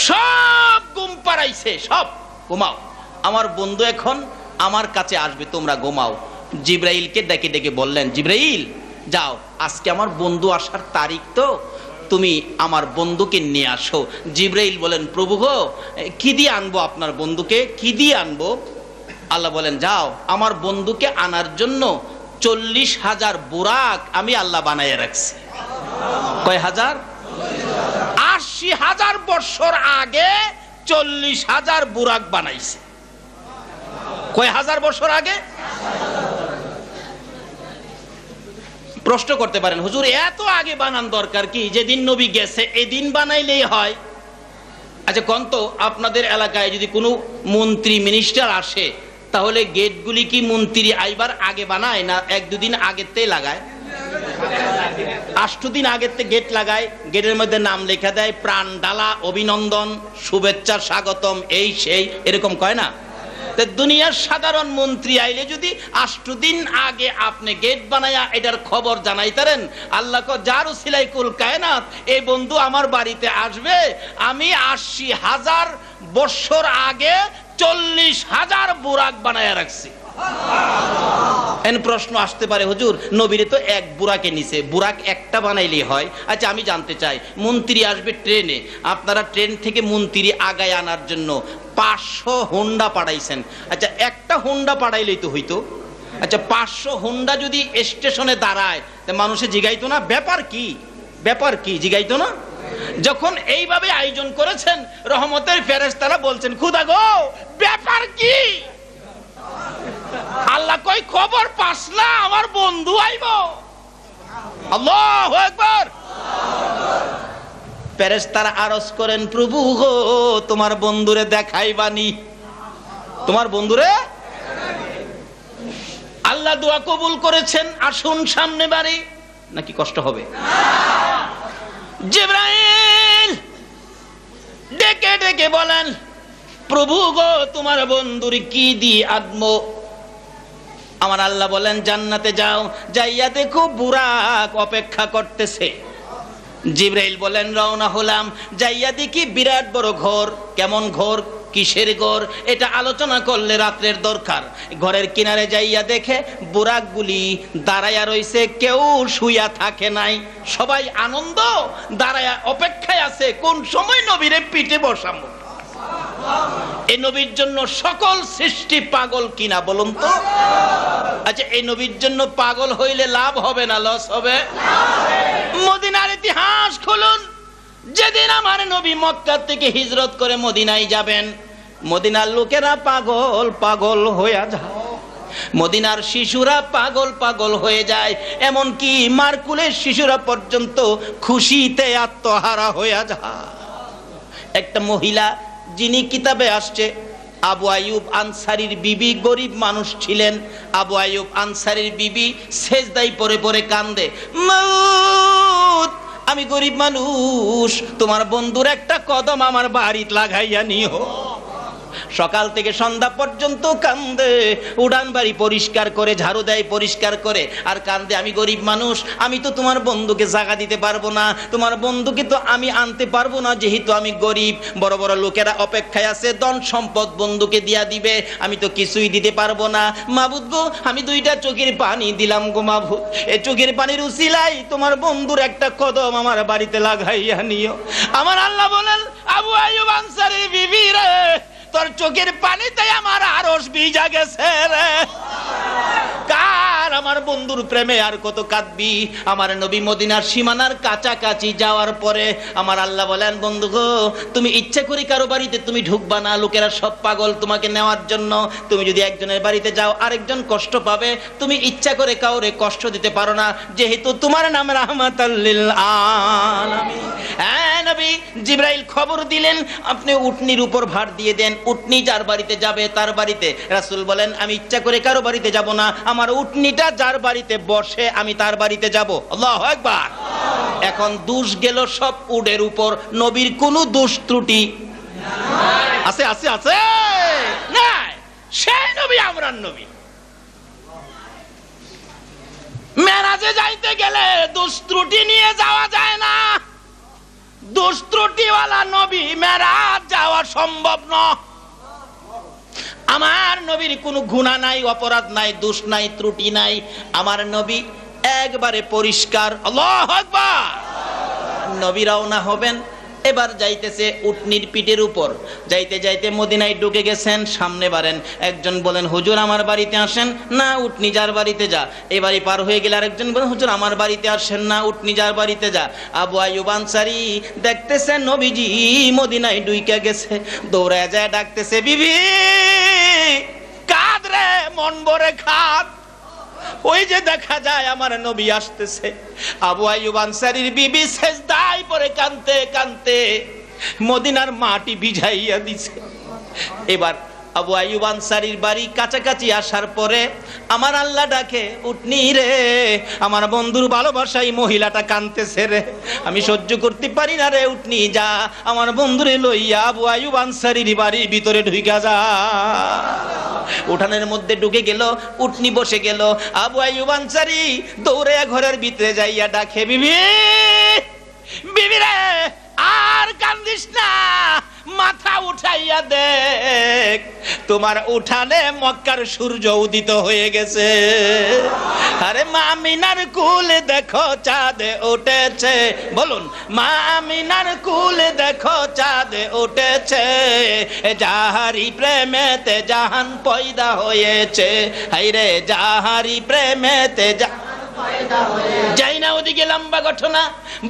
Speaker 2: সব ঘুম পাড়াইছে, সব ঘুমাও, আমার বন্ধু এখন আমার কাছে আসবে, তোমরা ঘুমাও। জিবরাইলকে ডেকে ডেকে বললেন, জিবরাইল যাও, আজকে আমার বন্ধু আসার তারিখ, তো তুমি আমার বন্ধুকে নিয়ে আসো। জিবরাইল বলেন, প্রভু গো, কি দিয়ে আনবো আপনার বন্ধুকে, কি দিয়ে আনবো? আল্লাহ বলেন, যাও, আমার বন্ধুকে আনার জন্য 40,000 বুরাক আমি আল্লাহ বানাইয়া রাখছি। কয় হাজার? 80,000 বছর আগে 40,000 বুরাক বানাইছে। কয় হাজার বছর আগে? প্রশ্ন করতে পারেন, হুজুর এত আগে বানান দরকার কি? যেদিন নবী গেছে এদিন বানাইলেই হয়। আচ্ছা কোন তো, আপনাদের এলাকায় যদি কোনো মন্ত্রী মিনিস্টার আসে, তাহলে গেটগুলি কি মন্ত্রী আইবার আগে বানায় না 1-2 দিন আগেতেই লাগায়? 8 দিন আগেতে গেট লাগায়, গেটের মধ্যে নাম লেখা দেয়, প্রাণ ডালা, অভিনন্দন, শুভেচ্ছা, স্বাগতম, এই সেই, এরকম কয় না? দুনিয়ার সাধারণ মন্ত্রী আইলে যদি 8 দিন আগে আপনি গেট বানায়া এটার খবর জানাইতারেন, আল্লাহ যার উসিলাই কুল কায়নাত, এই বন্ধু আমার বাড়িতে আসবে, আমি 80,000 বছর আগে 40,000 বুরাক বানায়া রাখছি। এন প্রশ্ন আসতে পারে, হুজুর নবীরে তো 1 বুরাকে নিছে, বুরাক একটা বানাইলেই হয়। আচ্ছা আমি জানতে চাই, মন্ত্রী আসবে ট্রেনে, আপনারা ট্রেন থেকে মন্ত্রী আগায় আনার জন্য 500 হোন্ডা পাঠাইছেন, আচ্ছা একটা হোন্ডা পাঠাইলেই তো হইতো। আচ্ছা 500 হোন্ডা যদি স্টেশনে দাঁড়ায়, মানুষে জিগাইতো না ব্যাপার কি, ব্যাপার কি, জিগাইতো না? যখন এইভাবে আয়োজন করেছেন, রহমতের ফেরেশতারা বলছেন, খুদা গো ব্যাপার কি? আল্লাহ কই, খবর পাস না আমার বন্ধু আইব। আল্লাহু আকবার। ফেরেশতারা আরজ করেন, প্রভু গো তোমার বন্ধুরে দেখাইবানি, তোমার বন্ধুরে। আল্লাহ দোয়া কবুল করেছেন, আসুন সামনে বাড়ি, নাকি কষ্ট হবে? জিবরাইল ডেকে ডেকে বলেন, প্রভু গো তোমার বন্ধুর কি দিয়ে আদমো? আমার আল্লাহ বলেন, জান্নাতে যাও, যাইয়া দেখো বুরাক অপেক্ষা করতেছে। জিবরাইল বলেন, রওনা হলাম, যাইয়া দেখি বিরাট বড় ঘর। কেমন ঘর, কিসের ঘর, এটা আলোচনা করলে রাত্রের দরকার। ঘরের কিনারে যাইয়া দেখে বুরাকগুলি দাঁড়াইয়া রইছে, কেউ শুইয়া থাকে নাই, সবাই আনন্দ দাঁড়াইয়া অপেক্ষায় আছে কোন সময় নবীরে পিঠে বসাবো। এই নবীর জন্য সকল সৃষ্টি পাগল কিনা বলুন তো? আচ্ছা এই নবীর জন্য পাগল হইলে লাভ হবে না লস হবে? মদিনার ইতিহাস খুলুন, যেদিন আমার নবী মক্কা থেকে হিজরত করে মদিনায় যাবেন, মদিনার লোকেরা পাগল পাগল হয়ে যায়, মদিনার শিশুরা পাগল পাগল হয়ে যায়, এমনকি মারকুলের শিশুরা পর্যন্ত খুশিতে আত্মহারা হয়ে যায়। একটা মহিলা, যিনি কিতাবে আসছে, আবু আইয়ুব আনসারীর বিবি, গরিব মানুষ ছিলেন। আবু আইয়ুব আনসারীর বিবি সেজদায় পড়ে পড়ে কান্দে, মাউত আমি গরিব মানুষ, তোমার বন্ধুর একটা কদম আমার বাড়িতে লাগাইয়া নিও। সকাল থেকে সন্ধ্যা পর্যন্ত কান্দে, উড়ান বাড়ি পরিষ্কার করে, ঝাড়ু দেয় পরিষ্কার করে, আর কান্দে, আমি গরিব মানুষ, আমি তো তোমার বন্ধুকে জায়গা দিতে পারবো না, তোমার বন্ধুকে তো আমি আনতে পারবো না, যেহেতু আমি গরিব। বড় বড় লোকেরা অপেক্ষায় আছে, ধন সম্পদ বন্ধুকে দিয়া দিবে, আমি তো কিছুই দিতে পারবো না। মাবুদ গো, আমি 2টা চোখের পানি দিলাম গো মাবুদ, এই চোখের পানির উসিলাই তোমার বন্ধুর একটা কদম আমার বাড়িতে লাগাইয়া নিও। আমার আল্লাহ বলেন, আবু আইয়ুব আনসারীর বিবি রে, তোর চোখের পানিতে আমার আরশ ভিজা গেছে রে। কার আমার বন্ধুর প্রেমে আর কত কাঁদবি? আমার নবী মদিনার সীমানার কাছাকাছি যাওয়ার পরে আমার আল্লাহ বলেন, বন্ধু গো, তুমি ইচ্ছা করে কারো বাড়িতে তুমি ঢুকবা না, লোকেরা সব পাগল তোমাকে নেওয়ার জন্য। তুমি যদি একজনের বাড়িতে যাও আরেকজন কষ্ট পাবে, তুমি ইচ্ছা করে কাউরে কষ্ট দিতে পারো না, যেহেতু তোমার নাম রাহমাতাল লিল আলামিন। হ্যাঁ নবী জিবরাইল খবর দিলেন, আপনি উটনির উপর ভার দিয়ে দেন, উটনি যার বাড়িতে যাবে তার বাড়িতে। রাসূল বলেন, আমি ইচ্ছা করে কারো বাড়িতে যাব না, আমার উটনিটা যার বাড়িতে বসে আমি তার বাড়িতে যাব। আল্লাহু আকবার। এখন দোষ গেল সব উটের উপর, নবীর কোনো দোষ ত্রুটি আছে? আছে আছে নাই? সেই নবী আমরার নবী। মেরাজে যাইতে গেলে দোষ ত্রুটি নিয়ে যাওয়া যায় না। দোষ ত্রুটিওয়ালা নবী মেরাজ যাওয়া সম্ভব নয়। আমার নবীর কোনো গুনাহ নাই, অপরাধ নাই, দোষ নাই, ত্রুটি নাই। আমার নবী একবারে পরিষ্কার। আল্লাহু আকবার। নবী রওনা হবেন, এবার যাইতেছে উটনির পিঠের উপর। যাইতে যাইতে মদিনায় ঢুকে গেছেন, সামনে বাড়েন। একজন বলেন, হুজুর আমার বাড়িতে আসেন। না, উটনি যার বাড়িতে যা। এবারে পার হয়ে গেলে আরেকজন বলেন, হুজুর আমার বাড়িতে আসেন না, উটনি যার বাড়িতে যা। আবু আইয়ুব আনসারী দেখতেছেন নবীজি মদিনায় ঢুকে গেছে, দৌড়ায় যায় ডাকতেছে, বিবি কাঁদ রে, মন ভরে কাঁদ, ওই যে দেখা যায় আমার নবী আসতেছে। আবু আইয়ুব আনসারীর বিবি সেজদায় পড়ে কাঁদতে কাঁদতে মদিনার মাটি ভিজাইয়া দিছে। এবার আবু আইয়ুব আনসারীর বাড়ি কাছাকাছি আসার পরে আমার আল্লাহ ডাকে, উটনি রে, আমার বন্ধুর ভালোবাসায় মহিলাটা কাঁদতেছে রে, আমি সহ্য করতে পারি না রে, উটনি যা আমার বন্ধুরে লইয়া আবু আইয়ুব আনসারীর বাড়ির ভিতরে ঢুইকা যা। উঠানের মধ্যে ঢুকে গেল, উটনি বসে গেল। আবু আইয়ুব আনসারী দৌড়ে ঘরের ভিতরে যাইয়া ডাকে, বিবি বিবি রে, আর কান্দিস না, মাথা উঠাইয়া দেখ, তোমার উঠানে মক্কার সূর্য উদিত হয়ে গেছে। আরে মা আমিনার কুলে দেখো চাঁদ উঠেছে, বলুন, মা আমিনার কুলে দেখো চাঁদ উঠেছে, যাহারি প্রেমেতে জাহান পয়দা হয়েছে। হাইরে যাহারি প্রেমেতে জাহান পয়দা হয়েছে। যাই না ওদিকে, লম্বা ঘটনা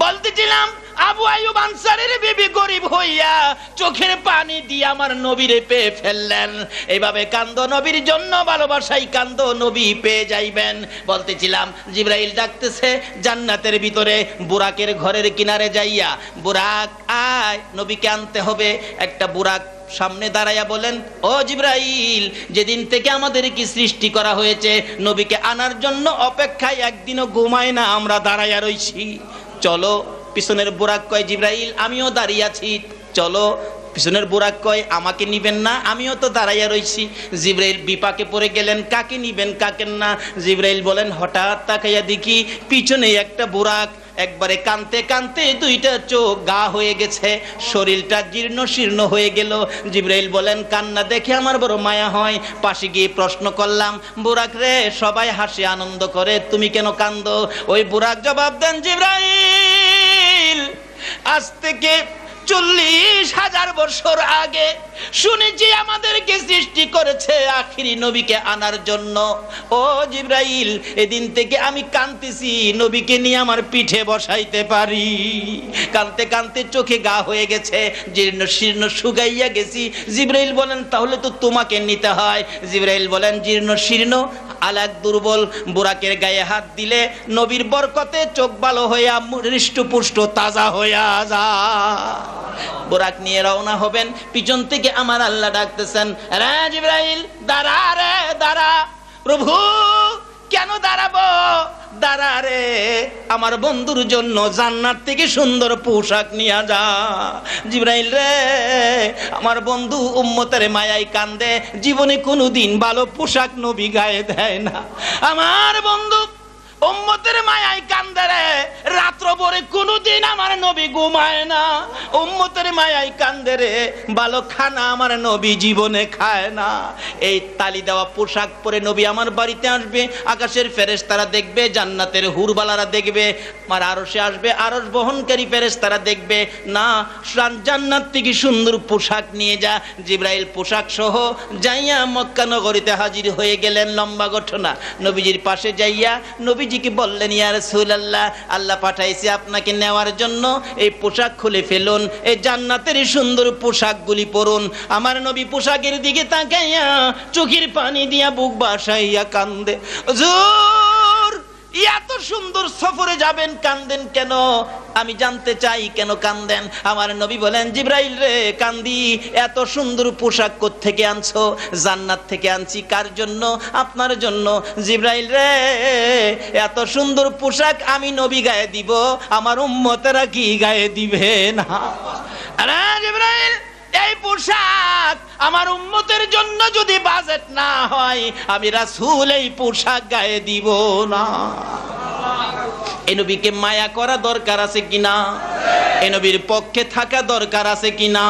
Speaker 2: বলতেছিলাম। আবু আইয়ুব আনসারীর বিবি গরিব হইয়া চোখের পানি দিয়ে আমার নবীরে পেয়ে ফেললেন। এইভাবে কান্দো নবীর জন্য, ভালোবাসাই কান্দো, নবী পেয়ে যাইবেন। বলতেছিলাম জিবরাইল ডাকতেছে জান্নাতের ভিতরে, বুরাকের ঘরের কিনারে যাইয়া, বুরাক আয়, নবীকে আনতে হবে। একটা বুরাক সামনে দাঁড়াইয়া বলেন, ও জিবরাইল, যেদিন থেকে আমাদের কি সৃষ্টি করা হয়েছে নবীকে আনার জন্য অপেক্ষায় একদিনও ঘুমায় না আমরা দাঁড়াইয়া রইছি, চলো। পিছনের বুরাক কয়, জিবরাইল আমিও দাঁড়িয়ে আছি, চলো। পিছনের বুরাক কয়, আমাকে নিবেন না, আমিও তো দাঁড়াইয়া রইছি। জিবরাইল বিপাকে পড়ে গেলেন, কাকে নিবেন কাকে না। জিবরাইল বলেন, হঠাৎ তাকাইয়া দেখি পিছনে একটা বুরাক একবারে কানতে কানতে দুইটা চোখ গা হয়ে গেছে, শরীরটা জীর্ণ শীর্ণ হয়ে গেল। জিবরাইল বলেন, কান্না দেখে আমার বড় মায়া হয়। পাশে গিয়ে প্রশ্ন করলাম, বুরাক রে, সবাই হাসি আনন্দ করে, তুমি কেন কান্দো? ওই বুরাক জবাব দেন, জিবরাইল, আজ থেকে 40,000 বছর আগে শুনেছি আমাদেরকে সৃষ্টি করেছে আখিরি নবীকে আনার জন্য। ও জিবরাইল, এদিন থেকে আমি কাঁদতেছি নবীকে নিয়ে আমার পিঠে বসাইতে পারি। কাঁদতে কাঁদতে চোখে গা হয়ে গেছে, জীর্ণ শীর্ণ শুকাইয়া গেছি। জিবরাইল বলেন, তাহলে তো তোমাকে নিতে হয়। জিবরাইল বলেন, জীর্ণ শীর্ণ আলাক দুর্বল বুরাকের গায়ে হাত দিলে নবীর বরকতে চোখ ভালো হইয়া হৃষ্টপুষ্ট তাজা হইয়া যা। বুরাক নিয়ে রওনা হবেন, পিছন থেকে আমার আল্লাহ ডাকতেছেন, রে জিবরাইল, দাঁড়া রে, দাঁড়া। প্রভু, কেন দাঁড়াবো? দাঁড়া রে, আমার বন্ধুর জন্য জান্নাত থেকে সুন্দর পোশাক নিয়ে যা। জিবরাইল রে, আমার বন্ধু উম্মতের মায়ায় কান্দে, জীবনে কোনোদিন ভালো পোশাক নবী গায়ে দেয় না। আমার বন্ধু উম্মতের মায়ায় কান্দে রে, রাত্র ভরে কোনোদিন আমার নবী ঘুমায় না। উম্মতের মায়ায় কান্দে রে, ভালো খানা আমার নবী জীবনে খায় না। এই তালি দেওয়া পোশাক পরে নবী আমার বাড়িতে আসবে, আকাশের ফেরেশতারা দেখবে, জান্নাতের হুরবালারা দেখবে, আমার আরশে আসবে, আরশ বহনকারী ফেরেশতারা দেখবে, না জান্নাত থেকে সুন্দর পোশাক নিয়ে যা। জিবরাইল পোশাক সহ যাইয়া মক্কা নগরীতে হাজির হয়ে গেলেন। লম্বা ঘটনা। নবীজির পাশে যাইয়া নবীজিকে বললেন, ইয়া রাসূলুল্লাহ, আল্লাহ পাঠাইছে আপনাকে নেওয়ার জন্য, এই পোশাক খুলে ফেলুন, এই জান্নাতের সুন্দর পোশাকগুলি পরুন। আমার নবী পোশাকের দিকে তাকাইয়া চোখের পানি দিয়া বুক বাসাইয়া কান্দে। হুজুর, এত সুন্দর সফরে যাবেন, কান্দেন কেন? আমি জানতে চাই কেন কান্দেন। আমার নবী বলেন, জিবরাইল রে, কান্দি, এত সুন্দর পোশাক কোত্থেকে আনছো? জান্নাত থেকে আনছি। কার জন্য? আপনার জন্য। জিবরাইল রে, এত সুন্দর পোশাক আমি নবী গায়ে দিব, আমার উম্মতেরা কি গায়ে দিবে না? আরে জিবরাইল, এই পোশাক আমার উম্মতের জন্য যদি বাজেট না হয়, আমি রাসূল এই পোশাক গায়ে দিব না। এই নবীকে মায়া করা দরকার আছে কিনা? এই নবীর পক্ষে থাকা দরকার আছে কিনা?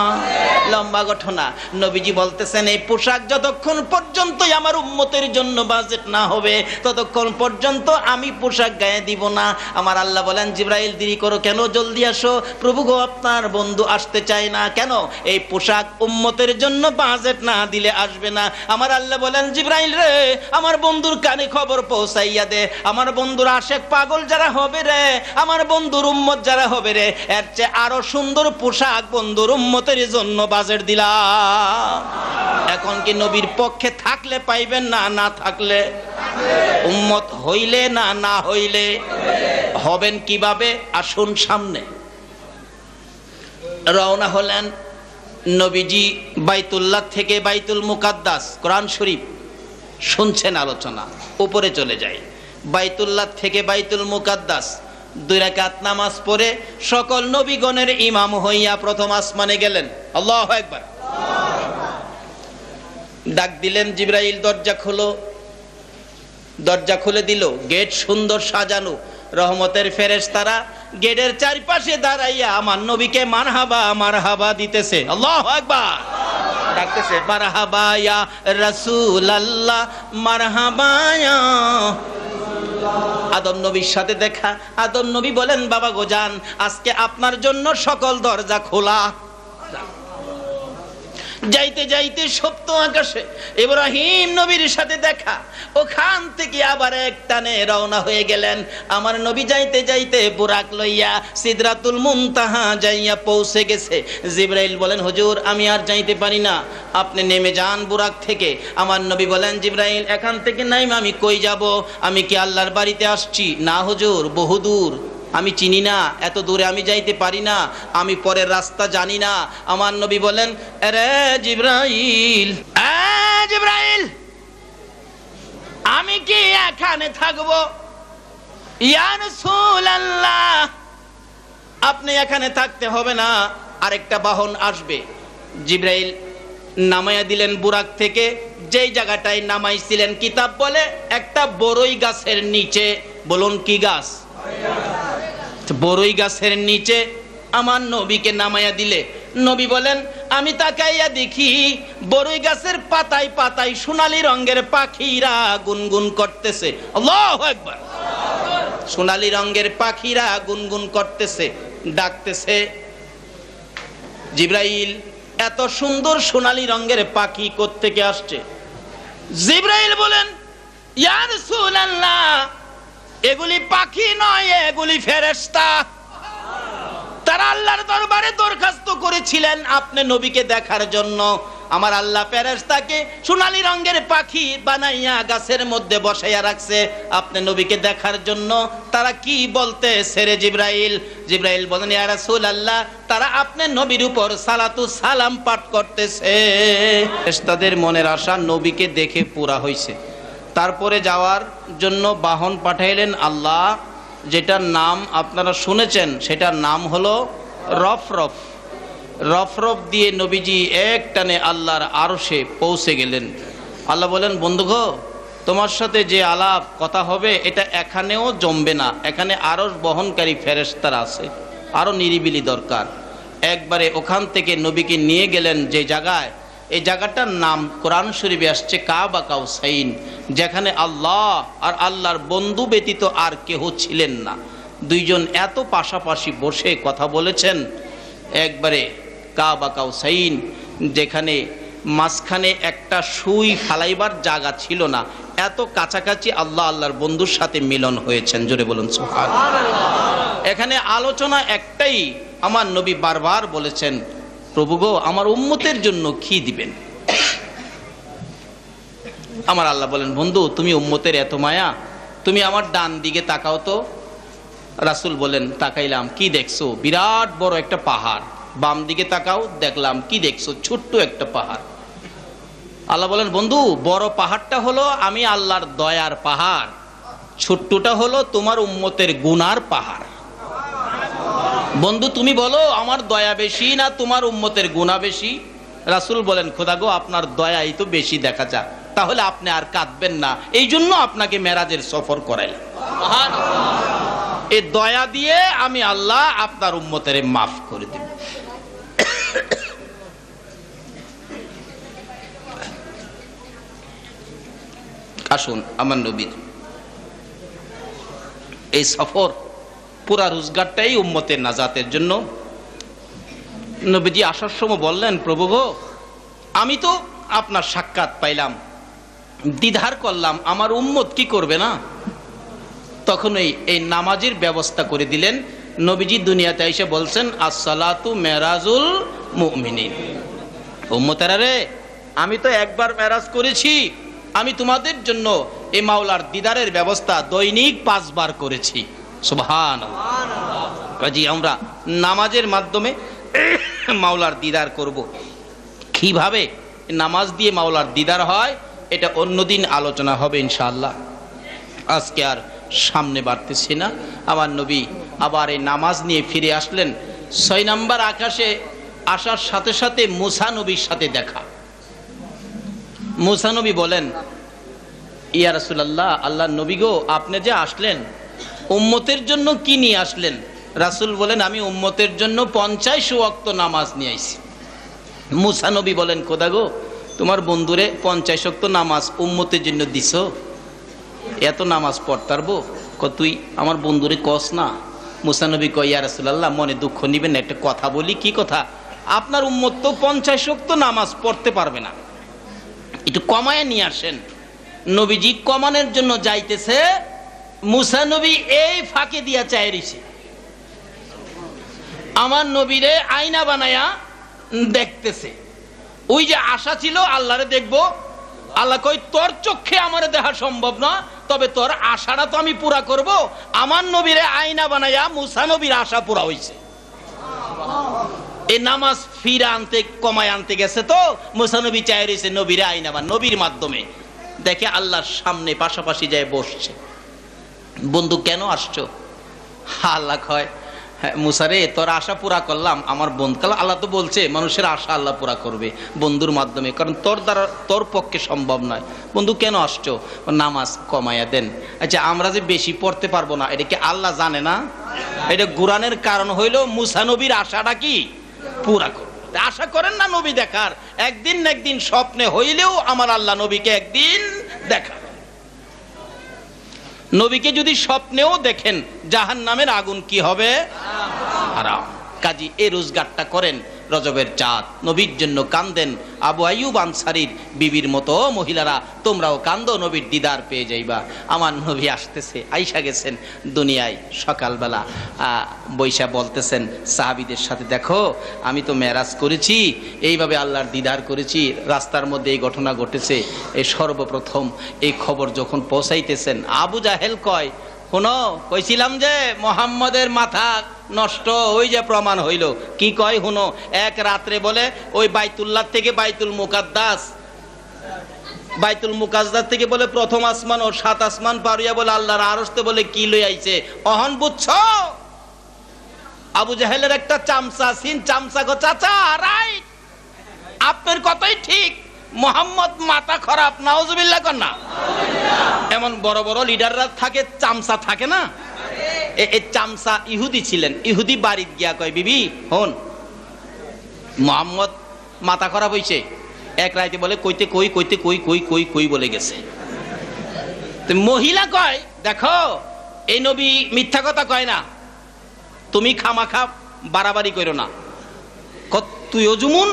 Speaker 2: লম্বা ঘটনা। নবীজি বলতেছেন, এই পোশাক যতক্ষণ পর্যন্ত আমার উম্মতের জন্য বাজেট না হবে, ততক্ষণ পর্যন্ত আমি পোশাক গায়ে দিব না। আমার আল্লাহ বলেন, জিবরাইল দেরি করো কেন, জলদি আসো। প্রভু গো, আপনার বন্ধু আসতে চায় না কেন? এই পোশাক উম্মতের জন্য বাজেট না দিলে আসবে না। আমার আল্লাহ বলেন, জিবরাইল রে, আমার বন্ধুর কানে খবর পৌঁছাইয়া দে, আমার বন্ধুর আশেক পাগল যারা হবে রে, আমার বন্ধুর উম্মত যারা হবে রে, এর চেয়ে আরো সুন্দর পোশাক বন্ধুর উম্মতের জন্য বাজেট দিলাম। এখন কি নবীর পক্ষে থাকলে পাইবেন, না না থাকলে? উম্মত হইলে না না হইলে? হবেন কিভাবে? আসুন সামনে। রওনা হলেন নবীজি বাইতুল্লাহ থেকে বাইতুল মুকাদ্দাস। কোরআন শরীফ শুনছেন আলোচনা, উপরে চলে যায়। বাইতুল্লাহ থেকে বাইতুল মুকাদ্দাস 2 রাকাত নামাজ পড়ে সকল নবীগণের ইমাম হইয়া প্রথম আসমানে গেলেন। আল্লাহু আকবার। ডাক দিলেন, জিবরাইল দরজা খোলো। দরজা খুলে দিল। গেট সুন্দর সাজানো, রহমতের ফেরেশতারা গেটের চারপাশে দাঁড়াইয়া আমার নবীকে মারহাবা মারহাবা দিতেছে। আল্লাহু আকবার। ডাকতেছে, মারহাবা ইয়া রাসূলুল্লাহ, মারহাবা ইয়া। আদম নবীর সাথে দেখা। আদম নবী বলেন, বাবা গো যান, আজকে আপনার জন্য সকল দরজা খোলা। যাইতে যাইতে সপ্ত আকাশে ইব্রাহিম নবীর সাথে দেখা। ওখান থেকে আবার এক টানে রওনা হয়ে গেলেন। আমার নবী যাইতে যাইতে বুরাক লইয়া সিদরাতুল মুনতাহা যাইয়া পৌঁছে গেছে। জিবরাইল বলেন, হুজুর আমি আর যাইতে পারি না, আপনি নেমে যান বুরাক থেকে। আমার নবী বলেন, জিবরাইল এখান থেকে নাইমা আমি কই যাব? আমি কি আল্লাহর বাড়িতে আসছি? না হুজুর, বহুদূর, আমি চিনি না, এত দূরে আমি যাইতে পারি না, আমি পরের রাস্তা জানি না। আমার নবী বলেন, আরে জিবরাইল, জিবরাইল, আমি কি এখানে থাকবো? ইয়া রাসূলুল্লাহ, আপনি এখানে থাকতে হবে না, আরেকটা বাহন আসবে। জিবরাইল নামাইয়া দিলেন বুরাক থেকে। যেই জায়গাটায় নামাইছিলেন, কিতাব বলে একটা বড়ই গাছের নিচে। বলুন কি গাছ? বড়ই গাছের নিচে আমার নবীকে নামাইয়া দিলে। নবী বলেন, আমি তাকাইয়া দেখি বড়ই গাছের পাতায় পাতায় সোনালী রঙের পাখিরা গুনগুন করতেছে। আল্লাহু আকবার। সোনালী রঙের পাখিরা গুনগুন করতেছে, ডাকতেছে। জিবরাইল, এত সুন্দর সোনালী রঙের পাখি কোত্থেকে আসছে? জিবরাইল বলেন, ইয়া রাসূলুল্লাহ, এগুলি পাখি নয়, এগুলি ফেরেশতা। তারা আল্লাহর দরবারে দরখাস্ত করেছিলেন আপনি নবীকে দেখার জন্য। আমার আল্লাহ ফেরেশতাকে সোনালী রঙের পাখি বানাইয়া গাছের মধ্যে বসাইয়া রাখছে আপনি নবীকে দেখার জন্য। তারা কি বলতেছে রে জিবরাইল? জিবরাইল বলেন, ইয়া রাসূলুল্লাহ, তারা আপনি নবীর উপর সালাতু সালাম পাঠ করতেছে। ফেরেশতাদের মনের আশা নবীকে দেখে পুরা হইছে। তারপরে যাওয়ার জন্য বাহন পাঠাইলেন আল্লাহ, যেটার নাম আপনারা শুনেছেন, সেটার নাম হলো রফরফ। রফরফ দিয়ে নবীজি এক টানে আল্লাহর আরশে পৌঁছে গেলেন। আল্লাহ বলেন, বন্ধুগো তোমার সাথে যে আলাপ কথা হবে এটা এখানেও জমবে না, এখানে আরো বহনকারী ফেরেশতারা আছে, আরো নিরিবিলি দরকার। একবারে ওখান থেকে নবীকে নিয়ে গেলেন যে জায়গায়, এই জায়গাটার নাম কোরআন শরীফে আসছে কাবা কাউসাইন, যেখানে আল্লাহ আর আল্লাহর বন্ধু ব্যতীত আর কেহ ছিলেন না। দুইজন এত পাশাপাশি বসে কথা বলেছেন, একবারে কাবা কাউসাইন, যেখানে মাঝখানে একটা সুই ফালাইবার জায়গা ছিল না, এত কাছাকাছি আল্লাহ আল্লাহর বন্ধুর সাথে মিলন হয়েছেন। জোরে বলুন সুবহানাল্লাহ। এখানে আলোচনা একটাই, আমার নবী বারবার বলেছেন, প্রভু গো আমার উম্মতের জন্য কি দিবেন? আমার আল্লাহ বলেন, বন্ধু তুমি উম্মতের এত মায়া, তুমি আমার ডান দিকে তাকাও তো। রাসূল বলেন, তাকাইলাম। কি দেখছো? বিরাট বড় একটা পাহাড়। বাম দিকে তাকাও, দেখলাম। কি দেখছো? ছোট্ট একটা পাহাড়। আল্লাহ বলেন, বন্ধু বড় পাহাড়টা হলো আমি আল্লাহর দয়ার পাহাড়, ছোট্টটা হলো তোমার উম্মতের গুনার পাহাড়। বন্ধু তুমি বলো আমার দয়া বেশি না তোমার উম্মতের গুনাহ বেশি? রাসূল বলেন, খোদা গো আপনার দয়াই তো বেশি দেখা যায়, তাহলে আপনি আর কাঁদবেন না, এই জন্য আপনাকে মেরাজের সফর করাইলাম। এই দয়া দিয়ে আমি আল্লাহ আপনার উম্মতের মাফ করে দেব। আসুন আমার নবীর এই সফর পুরা রোজগারটাই উম্মতের নাজাতের জন্য। নবীজি আসার সময় বললেন, প্রভু গো আমি তো আপনার সাক্ষাৎ পাইলাম, দ্বিধার করলাম আমার উম্মত কি করবে না। তখন এই নামাজের ব্যবস্থা করে দিলেন। নবীজি দুনিয়াতে এসে বলছেন, আসসালাতু মেরাজুল মুমিনিন। উম্মতেরা রে, আমি তো একবার মেরাজ করেছি, আমি তোমাদের জন্য এই মাওলার দিদারের ব্যবস্থা দৈনিক 5 বার করেছি। সুবহানাল্লাহ। কাজী আমরা নামাজের মাধ্যমে মাওলার দিদার করব। কিভাবে নামাজ দিয়ে মাওলার দিদার হয় এটা অন্যদিন আলোচনা হবে ইনশাআল্লাহ। আজকে আর সামনে বাড়তেছি না। আমার নবী আবার এই নামাজ নিয়ে ফিরে আসলেন। 6 নম্বর আকাশে আসার সাথে সাথে মুসা নবীর সাথে দেখা। মুসা নবী বলেন, ইয়া রাসূলুল্লাহ, আল্লাহর নবী গো আপনি যে আসলেন উম্মতের জন্য কি নিয়ে আসলেন? রাসূল বলেন, আমি উম্মতের জন্য 50 ওয়াক্ত নামাজ নিয়ে আইছি। মুসা নবী বলেন, খোদা গো তোমার বন্ধুরে 50 ওয়াক্ত নামাজ উম্মতের জন্য দিছো, এত নামাজ পড়তারবো? তুই আমার বন্ধুরে কস না। মুসা নবী কয়, ইয়া রাসূলুল্লাহ মনে দুঃখ নিবেন, একটা কথা বলি। কি কথা? আপনার উম্মত তো 50 ওয়াক্ত নামাজ পড়তে পারবে না, একটু কমায় নিয়ে আসেন। নবীজি কমানোর জন্য যাইতেছে, মুসা নবী এই ফাঁকে দিয়া চাইরিছে। আমার নবীরে আয়না বানায়া দেখতেছে। ওই যে আশা ছিল আল্লাহরে দেখবো, আল্লাহ কই তোর চোখে আমারে দেখা সম্ভব না, তবে তোর আশাটা তো আমি পুরা করব। আমার নবীরে আয়না বানায়া মুসা নবীর আশা পুরা হইছে। এই নামাজ ফিরে আনতে কমায় আনতে গেছে তো মুসা নবী চাই রয়েছে নবীরে আয়না বান, নবীর মাধ্যমে দেখে আল্লাহর সামনে পাশাপাশি যায় বসছে। বন্ধু কেন আসছো? আল্লাহ কয়, মুসা রে তোর আশা পুরা করলাম আমার বন্ধু। কারণ আল্লাহ তো বলছে মানুষের আশা আল্লাহ পুরা করবে বন্ধুর মাধ্যমে, কারণ তোর দ্বারা তোর পক্ষে সম্ভব নয়। বন্ধু কেন আসছো? নামাজ কমাইয়া দেন। আচ্ছা আমরা যে বেশি পড়তে পারবো না এটা কি আল্লাহ জানে না? এটা গুরানের কারণ হইল মুসা নবীর আশাটা কি পুরা করবে। আশা করেন না নবী দেখার, একদিন না একদিন স্বপ্নে হইলেও আমার আল্লাহ নবীকে একদিন দেখা। নবীকে যদি স্বপ্নেও দেখেন জাহান্নামের আগুন কি হবে? হারাম। কাজী এই রোজগারটা করেন, রজবের চাঁদ নবীর জন্য কান্দেন। আবু আইয়ুব আনসারীর বিবির মতো মহিলারা তোমরাও কান্দো, নবীর দিদার পেয়ে যাইবা। আমার নবী আসতেছে, আইসা গেছেন দুনিয়ায়। সকালবেলা বৈশা বলতেছেন সাহাবীদের সাথে, দেখো আমি তো মেরাজ করেছি, এইভাবে আল্লাহর দিদার করেছি, রাস্তার মধ্যে এই ঘটনা ঘটেছে। এই সর্বপ্রথম এই খবর যখন পৌঁছাইতেছেন, আবু জাহেল কয়, শোনো কইছিলাম যে মোহাম্মদের মাথা নষ্ট, ওই যে প্রমাণ হইল। কি কয় শুনো, এক রাত্রে বলে ওই বাইতুল্লাহ থেকে বাইতুল মুকাদ্দাস থেকে বলে প্রথম আসমান ও 7 আসমান পারিয়া বলে আল্লাহর আরশতে বলে কি লই আইছে। অহন বুঝছো? আবু জাহেলের একটা চামচা সিন, চামচা গো চাচা রাইট, আপনার কথাই ঠিক, মোহাম্মদ মাথা খারাপ, নাউজুবিল্লাহ কর না। এমন বড় বড় লিডাররা থাকে, চামচা থাকে না, এই চামচা ইহুদি ছিলেন। ইহুদি বাড়িত গিয়া কয়, বিবি হন, মোহাম্মদ মাথা খারাপ হইছে। এক রাইতে বলে কইতে কই কইতে কই কই কই কই বলে গেছে। তো মহিলা কয়, দেখো এই নবী মিথ্যা কথা কয় না, তুমি খামাখা বাড়াবাড়ি করো না। তুইও জুমুন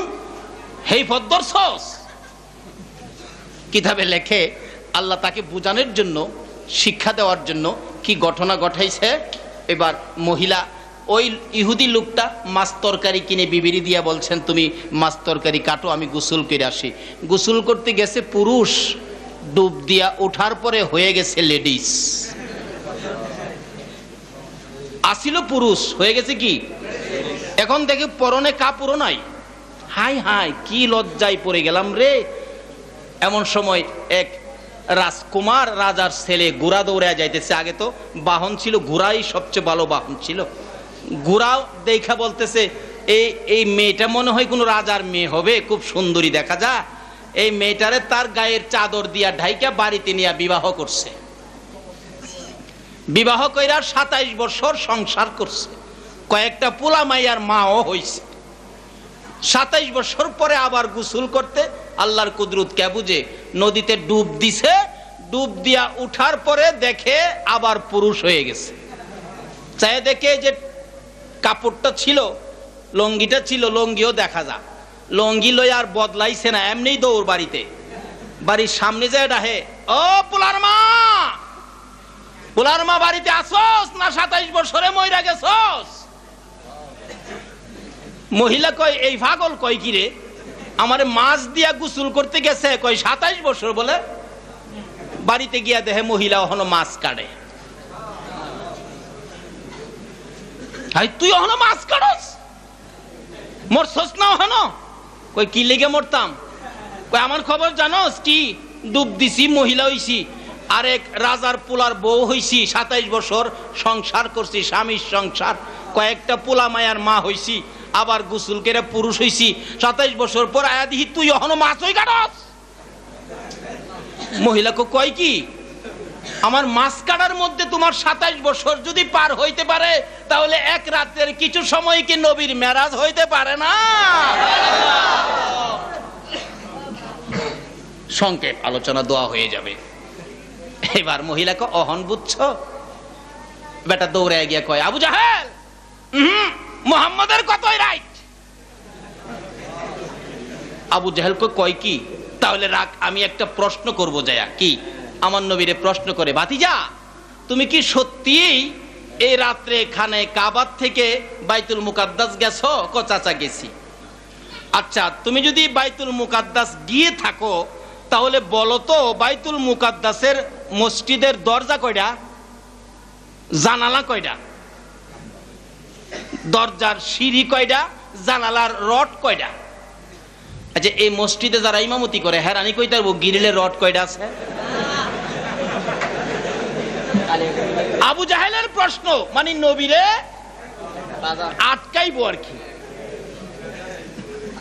Speaker 2: হেই ফদ্দর সস। কিতাবে লেখে আল্লাহ তাকে বুঝানোর জন্য, শিক্ষা দেওয়ার জন্য কি ঘটনা ঘটাইছে। এবার মহিলা ওই ইহুদি লোকটা মাছ তরকারি কিনে বিবিরি দিয়া বলছেন, তুমি মাছ তরকারি কাটো, আমি গোসল করে আসি। গোসল করতে গেছে পুরুষ, ডুব দিয়া ওঠার পরে হয়ে গেছে লেডিস। আসিল পুরুষ, হয়ে গেছে কি, এখন দেখে পরনে কাপড়ও নাই। হাই হাই কি লজ্জায় পড়ে গেলাম রে। এমন সময় এক রাজকুমার রাজার ছেলে ঘোড়া দৌড়ে যাইতেছে। আগে তো বাহন ছিল, ঘোড়াই সবচেয়ে ভালো বাহন ছিল। ঘোড়া দেখা বলতেছে, এই মেয়েটা মনে হয় কোনো রাজার মেয়ে হবে, খুব সুন্দরী দেখা যায়। এই মেয়েটারে তার গায়ের চাদর দিয়া ঢাইকা বাড়িতে নিয়ে বিবাহ করছে। বিবাহ কইরা 27 বছর সংসার করছে, কয়েকটা পোলা মাইয়ার মাও হইছে। 27 বছর পরে আবার গোসল করতে আল্লাহর কুদরত কে বুঝে নদীতে ডুব দিছে। ডুব দিয়া উঠার পরে দেখে আবার পুরুষ হয়ে গেছে। চাই দেখে যে কাপড়টা ছিল, লঙ্গিটা ছিল, লঙ্গিও দেখা যায়। লঙ্গি লই আর বদলাইছে না, এমনি দৌড় বাড়িতে। বাড়ির সামনে যায় ডাহে, ও পোলার মা, পোলার মা বাড়িতে আসোস না 27 বছরে মইরা গেছস? মহিলা কয়, এই পাগল কয় কি রে, আমারে মাছ দিয়া গোসল করতে গেছে, কয় 27 বছর বলে। বাড়িতে গিয়া দেখে মহিলা ওখানে মাছ কাটে। তুই ওখানে মাছ কাটস, মরছস না ওখানে? কই কি লেগে মরতাম? কই আমার খবর জানোস কি, ডুব দিছি, মহিলা হইছি, আরেক রাজার পোলার বউ হইছি, 27 বছর সংসার করছি, স্বামীর সংসার, কয়েকটা পোলা মায়ার মা হইছি, আবার গোসল করে পুরুষ হইছি। 27 বছর পর আয়া দিহি তুই এখনো মাছ হই কাটস। মহিলাকে কয় কি, আমার মাছ কাটার মধ্যে তোমার 27 বছর যদি পার হইতে পারে, তাহলে এক রাতের কিছু সময় কি নবীর মেরাজ হইতে পারে না? সংক্ষেপ আলোচনা দোয়া হয়ে যাবে। এবার মহিলাকে অহন বুঝছো, বেটা দৌড়ে গিয়া কয়, আবু জাহেল, মুহাম্মাদের কতই রাইট। আবু জাহেল কয় কি, তাহলে রাখ, আমি একটা প্রশ্ন করব যায়া। কি? আমার নবীরে প্রশ্ন করে, ভাতিজা তুমি কি সত্যিই এই রাত্রে এখানে কাবার থেকে বাইতুল মুকাদ্দাস গেছো? ক চাচা গেছি। আচ্ছা, তুমি যদি বাইতুল মুকাদ্দাস গিয়ে থাকো, তাহলে বলো তো বাইতুল মুকাদ্দাসের মসজিদের দরজা কয়টা, জানালা কয়টা, দরজার সিঁড়ি কয়টা, জানালার রড কয়টা? আচ্ছা, এই মসজিদে যারা ইমামতি করে হেরানি কইতে পারবো গ্রিলের রড কয়টা আছে? আবু জাহেলের প্রশ্ন মানে নবীরে আটকাইবো আর কি।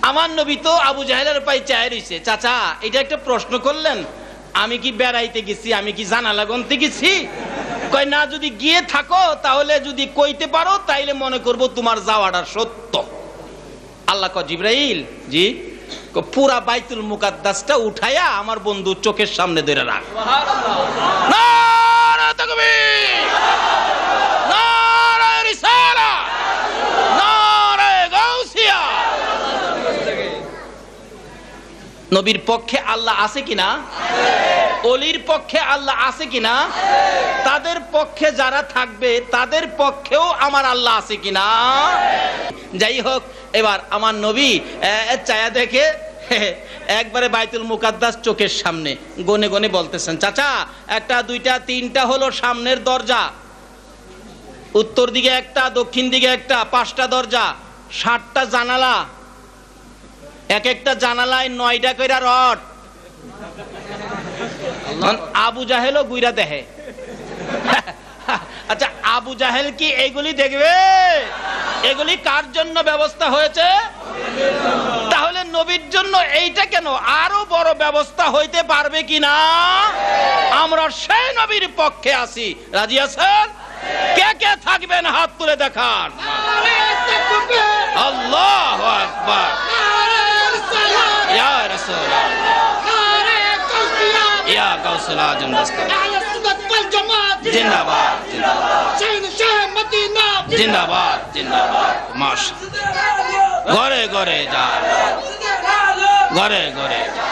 Speaker 2: আমার নবী তো আবু জাহেলের পাই চায় রইছে, চাচা এটা একটা প্রশ্ন করলেন, আমি কি বেড়াইতে গেছি, আমি কি জানালা গনতে গেছি? কয় না, যদি গিয়ে থাকো তাহলে যদি কইতে পারো তাইলে মনে করব তোমার যাওয়াটা সত্য। আল্লাহ কয়, জিবরাইল জি, পুরা বাইতুল মুকাদ্দাসটা উঠাইয়া আমার বন্ধু চোখের সামনে ধরে রাখ। নারে তাকবীর, নারে রিসালাত, নারে গাউসিয়া। নবীর পক্ষে আল্লাহ আছে কিনা? অলির পক্ষে আল্লাহ আছে কিনা? তাদের পক্ষে যারা থাকবে তাদের পক্ষেও আমার আল্লাহ আছে কিনা? যাই হোক, এবার আমার নবী চায়া দেখে একবারে বাইতুল মুকাদ্দাস চোখের সামনে গনে গনে বলতেছেন, চাচা একটা, দুইটা, তিনটা হলো সামনের দরজা, উত্তর দিকে একটা, দক্ষিণ দিকে একটা, 5টা দরজা, 60টা জানালা, এক একটা জানালায় 9টা কইরা রড। আবু জাহেলও গুইরা দেখে। আচ্ছা, আবু জাহেল কি এগুলি দেখবে? এগুলি কার জন্য ব্যবস্থা হয়েছে? তাহলে নবীর জন্য এইটা কেন, আরো বড় ব্যবস্থা হইতে পারবে কিনা? আমরা সেই নবীর পক্ষে আছি। রাজি আছেন? কে কে থাকবেন হাত তুলে দেখান। আল্লাহু আকবার। ইয়া রাসূলুল্লাহ, ইয়া গাউসুল আজম দস্তগীর, জিন্দাবাদ জিন্দাবাদ জিন্দাবাদ জিন্দাবাদ। মাশাআল্লাহ। ঘরে ঘরে যা, ঘরে ঘরে যা।